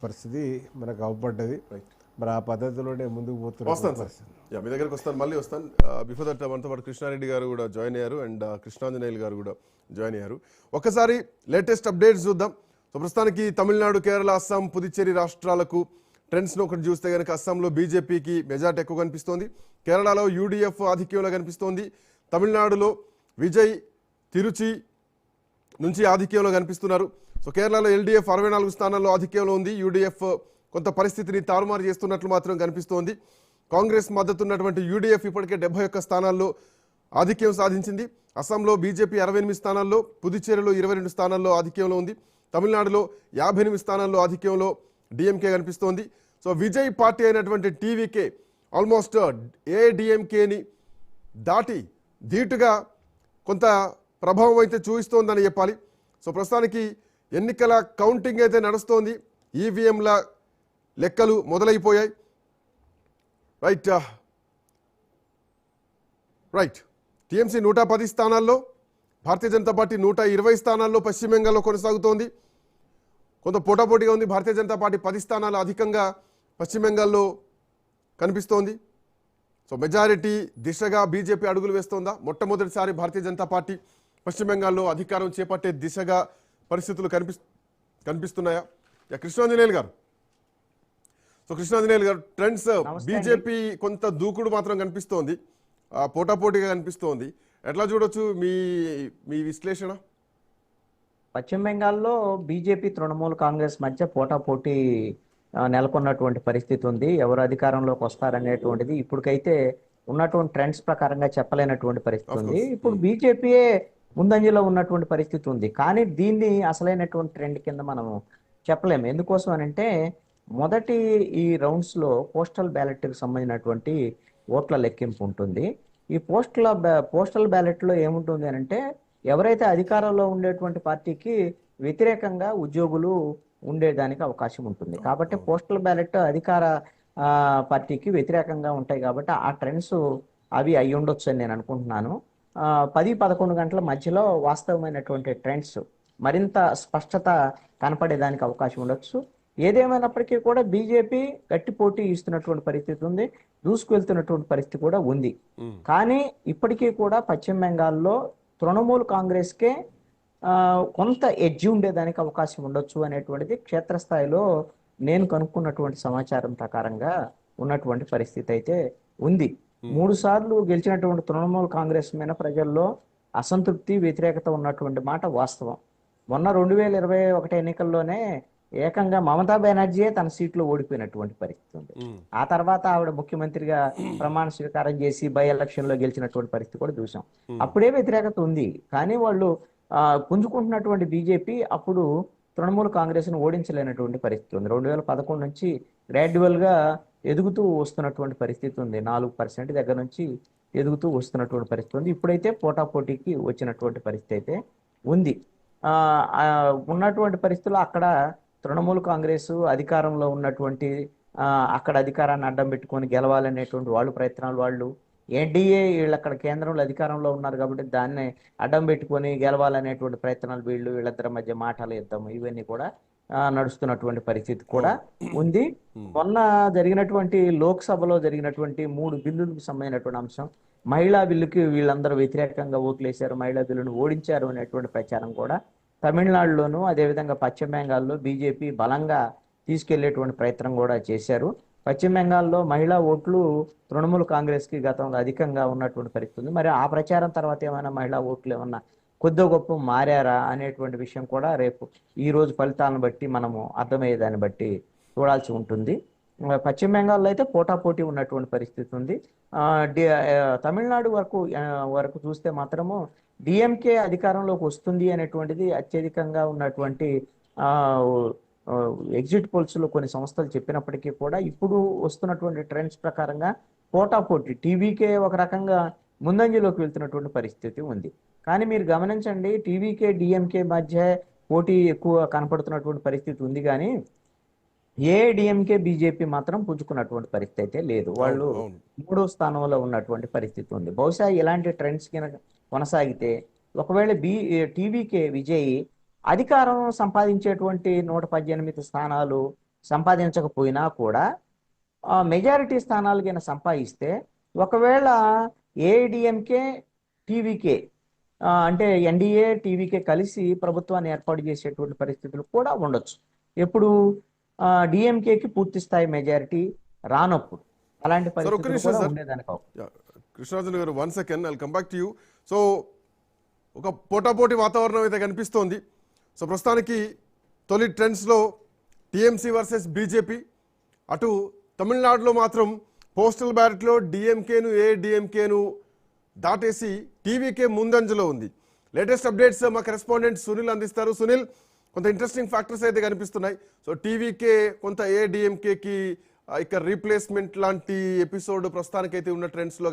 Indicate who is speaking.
Speaker 1: పరిస్థితి మనకు అవపడ్డది. మరి ఆ పద్ధతిలోనే ముందుకు పోతున్న పరిస్థితి.
Speaker 2: మీ దగ్గరికి వస్తాను, మళ్ళీ వస్తాను. బిఫోర్ దట్ మనతో పాటు కృష్ణారెడ్డి గారు కూడా జాయిన్ అయ్యారు అండ్ కృష్ణాంజనేయులు గారు కూడా జాయిన్ అయ్యారు. ఒక్కసారి లేటెస్ట్ అప్డేట్స్ చూద్దాం. సో ప్రస్తుతానికి తమిళనాడు, కేరళ, అస్సాం, పుదుచ్చేరి రాష్ట్రాలకు ట్రెండ్స్ను ఒకటి చూస్తే కనుక అస్సాంలో బీజేపీకి మెజార్టీ ఎక్కువ కనిపిస్తోంది. కేరళలో యూడీఎఫ్ ఆధిక్యంలో కనిపిస్తోంది. తమిళనాడులో విజయ్ తిరుచి నుంచి ఆధిక్యంలో కనిపిస్తున్నారు. సో కేరళలో ఎల్డీఎఫ్ 64 స్థానాల్లో ఆధిక్యంలో ఉంది. యూడీఎఫ్ కొంత పరిస్థితిని తారుమారు చేస్తున్నట్లు మాత్రం కనిపిస్తోంది. కాంగ్రెస్ మద్దతు ఉన్నటువంటి యూడీఎఫ్ ఇప్పటికే 71 స్థానాల్లో ఆధిక్యం సాధించింది. అస్సాంలో బీజేపీ 68 స్థానాల్లో, పుదుచ్చేరిలో 22 స్థానాల్లో ఆధిక్యంలో ఉంది. తమిళనాడులో 58 స్థానాల్లో ఆధిక్యంలో డిఎంకే కనిపిస్తోంది. సో విజయ్ పార్టీ అయినటువంటి టీవీకే ఆల్మోస్ట్ ఏడీఎంకేని దాటి ధీటుగా కొంత ప్రభావం అయితే చూపిస్తోందని చెప్పాలి. సో ప్రస్తుతానికి ఎన్నికల కౌంటింగ్ అయితే నడుస్తోంది. ఈవీఎంల లెక్కలు మొదలైపోయాయి. రైట్ టీఎంసీ 110 స్థానాల్లో, భారతీయ జనతా పార్టీ 120 స్థానాల్లో పశ్చిమ బెంగాల్లో కొనసాగుతోంది. కొంత పోటాపోటీగా ఉంది. భారతీయ జనతా పార్టీ 10 స్థానాలు అధికంగా పశ్చిమ బెంగాల్లో కనిపిస్తోంది. సో మెజారిటీ దిశగా బీజేపీ అడుగులు వేస్తోందా? మొట్టమొదటిసారి భారతీయ జనతా పార్టీ పశ్చిమ బెంగాల్లో అధికారం చేపట్టే దిశగా పరిస్థితులు కనిపిస్తున్నాయా? కృష్ణాంజనేయులు గారు, సో కృష్ణాంజనేయులు గారు, ట్రెండ్స్ బీజేపీ కొంత దూకుడు మాత్రం కనిపిస్తోంది, పోటాపోటీగా కనిపిస్తోంది. ఎట్లా చూడొచ్చు మీ విశ్లేషణ?
Speaker 3: పశ్చిమ బెంగాల్లో బీజేపీ, తృణమూల్ కాంగ్రెస్ మధ్య పోటాపోటీ నెలకొన్నటువంటి పరిస్థితి ఉంది. ఎవరు అధికారంలోకి వస్తారనేటువంటిది ఇప్పటికైతే ఉన్నటువంటి ట్రెండ్స్ ప్రకారంగా చెప్పలేనటువంటి పరిస్థితి ఉంది. ఇప్పుడు బీజేపీయే ముందంజలో ఉన్నటువంటి పరిస్థితి ఉంది. కానీ దీన్ని అసలైనటువంటి ట్రెండ్ కింద మనము చెప్పలేము. ఎందుకోసం అనంటే మొదటి ఈ రౌండ్స్ లో పోస్టల్ బ్యాలెట్ కి సంబంధించినటువంటి ఓట్ల లెక్కింపు ఉంటుంది. ఈ పోస్టల్ బ్యాలెట్ లో ఏముంటుంది అనంటే ఎవరైతే అధికారంలో ఉండేటువంటి పార్టీకి వ్యతిరేకంగా ఉద్యోగులు ఉండేదానికి అవకాశం ఉంటుంది. కాబట్టి పోస్టల్ బ్యాలెట్ అధికార పార్టీకి వ్యతిరేకంగా ఉంటాయి. కాబట్టి ఆ ట్రెండ్స్ అవి అయి ఉండొచ్చు అని నేను అనుకుంటున్నాను. 10-11 గంటల మధ్యలో వాస్తవమైనటువంటి ట్రెండ్స్ మరింత స్పష్టత కనపడేదానికి అవకాశం ఉండొచ్చు. ఏదేమైనప్పటికీ కూడా బీజేపీ గట్టి పోటీ ఇస్తున్నటువంటి పరిస్థితి ఉంది, దూసుకువెళ్తున్నటువంటి పరిస్థితి కూడా ఉంది. కానీ ఇప్పటికీ కూడా పశ్చిమ బెంగాల్లో తృణమూల్ కాంగ్రెస్కే కొంత ఎడ్జి ఉండేదానికి అవకాశం ఉండొచ్చు అనేటువంటిది క్షేత్రస్థాయిలో నేను కనుక్కున్నటువంటి సమాచారం ప్రకారంగా ఉన్నటువంటి పరిస్థితి అయితే ఉంది. 3 సార్లు గెలిచినటువంటి తృణమూల్ కాంగ్రెస్ మీద ప్రజల్లో అసంతృప్తి, వ్యతిరేకత ఉన్నటువంటి మాట వాస్తవం. మొన్న 2021 ఎన్నికల్లోనే ఏకంగా మమతా బెనర్జీయే తన సీట్లో ఓడిపోయినటువంటి పరిస్థితి ఉంది. ఆ తర్వాత ఆవిడ ముఖ్యమంత్రిగా ప్రమాణ స్వీకారం చేసి బై ఎలక్షన్ లో గెలిచినటువంటి పరిస్థితి కూడా చూసాం. అప్పుడే వ్యతిరేకత ఉంది. కానీ వాళ్ళు పుంజుకుంటున్నటువంటి బీజేపీ అప్పుడు తృణమూల్ కాంగ్రెస్ ను ఓడించలేనటువంటి పరిస్థితి ఉంది. 2011 నుంచి గ్రాడ్యువల్ గా ఎదుగుతూ వస్తున్నటువంటి పరిస్థితి ఉంది. 4% దగ్గర నుంచి ఎదుగుతూ వస్తున్నటువంటి పరిస్థితి ఉంది. ఇప్పుడైతే పోటాపోటీకి వచ్చినటువంటి పరిస్థితి అయితే ఉంది. ఉన్నటువంటి పరిస్థితుల్లో అక్కడ తృణమూల్ కాంగ్రెస్ అధికారంలో ఉన్నటువంటి అక్కడ అధికారాన్ని అడ్డం పెట్టుకొని గెలవాలనేటువంటి వాళ్ళు ప్రయత్నాలు, వాళ్ళు ఎన్డీఏ వీళ్ళు అక్కడ కేంద్రంలో అధికారంలో ఉన్నారు కాబట్టి దాన్ని అడ్డం పెట్టుకొని గెలవాలనేటువంటి ప్రయత్నాలు, వీళ్ళిద్దరి మధ్య మాటల యుద్ధం, ఇవన్నీ కూడా నడుస్తున్నటువంటి పరిస్థితి కూడా ఉంది. మొన్న జరిగినటువంటి లోక్సభలో జరిగినటువంటి 3 బిల్లులకు సంబంధించినటువంటి అంశం, మహిళా బిల్లుకి వీళ్ళందరూ వ్యతిరేకంగా ఓట్లేశారు, మహిళా బిల్లును ఓడించారు అనేటువంటి ప్రచారం కూడా తమిళనాడులోను అదేవిధంగా పశ్చిమ బెంగాల్లో బీజేపీ బలంగా తీసుకెళ్లేటువంటి ప్రయత్నం కూడా చేశారు. పశ్చిమ బెంగాల్లో మహిళా ఓట్లు తృణమూల్ కాంగ్రెస్ కి గతంలో అధికంగా ఉన్నటువంటి పరిస్థితి ఉంది. మరి ఆ ప్రచారం తర్వాత ఏమైనా మహిళా ఓట్లు ఏమన్నా కొద్ది గొప్ప మారారా అనేటువంటి విషయం కూడా రేపు ఈ రోజు ఫలితాలను బట్టి మనము అర్థమయ్యేదాన్ని బట్టి చూడాల్సి ఉంటుంది. పశ్చిమ బెంగాల్లో అయితే పోటాపోటీ ఉన్నటువంటి పరిస్థితి ఉంది. తమిళనాడు వరకు చూస్తే మాత్రము డిఎంకే అధికారంలోకి వస్తుంది అనేటువంటిది అత్యధికంగా ఉన్నటువంటి ఎగ్జిట్ పోల్స్ లో కొన్ని సంస్థలు చెప్పినప్పటికీ కూడా ఇప్పుడు వస్తున్నటువంటి ట్రెండ్స్ ప్రకారంగా పోటాపోటీ టీవీకే ఒక రకంగా ముందంజలోకి వెళ్తున్నటువంటి పరిస్థితి ఉంది. కానీ మీరు గమనించండి, టీవీకే డిఎంకే మధ్య పోటీ ఎక్కువ కనపడుతున్నటువంటి పరిస్థితి ఉంది. కానీ ఏఐడిఎంకే బీజేపీ మాత్రం పుంజుకున్నటువంటి పరిస్థితి అయితే లేదు. వాళ్ళు 3వ స్థానంలో ఉన్నటువంటి పరిస్థితి ఉంది. బహుశా ఇలాంటి ట్రెండ్స్ కొనసాగితే ఒకవేళ టీవీకే విజయ్ అధికారం సంపాదించేటువంటి 118 స్థానాలు సంపాదించకపోయినా కూడా మెజారిటీ స్థానాలు కింద సంపాదిస్తే ఒకవేళ ఏఐడిఎంకే టీవీకే అంటే ఎన్డీఏ టీవీకే కలిసి ప్రభుత్వాన్ని ఏర్పాటు చేసేటువంటి పరిస్థితులు కూడా ఉండొచ్చు. ఎప్పుడు డిఎంకేకి పూర్తి స్థాయి మెజారిటీ రానప్పుడు అలాంటి పరిస్థితులు కూడా ఉండేదానికి అవకాశం.
Speaker 2: కృష్ణార్జున గారు 1 second I'll come back to you. So ఒక పోటాపోటీ వాతావరణం అయితే కనిపిస్తోంది. సో ప్రస్తుతానికి తొలి ట్రెండ్స్లో టీఎంసీ వర్సెస్ బీజేపీ, అటు తమిళనాడులో మాత్రం పోస్టల్ బ్యాలెట్లో డిఎంకేను ఏఐడిఎంకేను దాటేసి టీవీకే ముందంజలో ఉంది. లేటెస్ట్ అప్డేట్స్ మా కరెస్పాండెంట్ సునీల్ అందిస్తారు. సునీల్, కొంత ఇంట్రెస్టింగ్ ఫ్యాక్టర్స్ అయితే కనిపిస్తున్నాయి. సో టీవీకే కొంత ఏఐడిఎంకేకి ఇక్కడ రీప్లేస్మెంట్ లాంటి ఎపిసోడ్ ప్రస్తుతానికైతే ఉన్న ట్రెండ్స్లో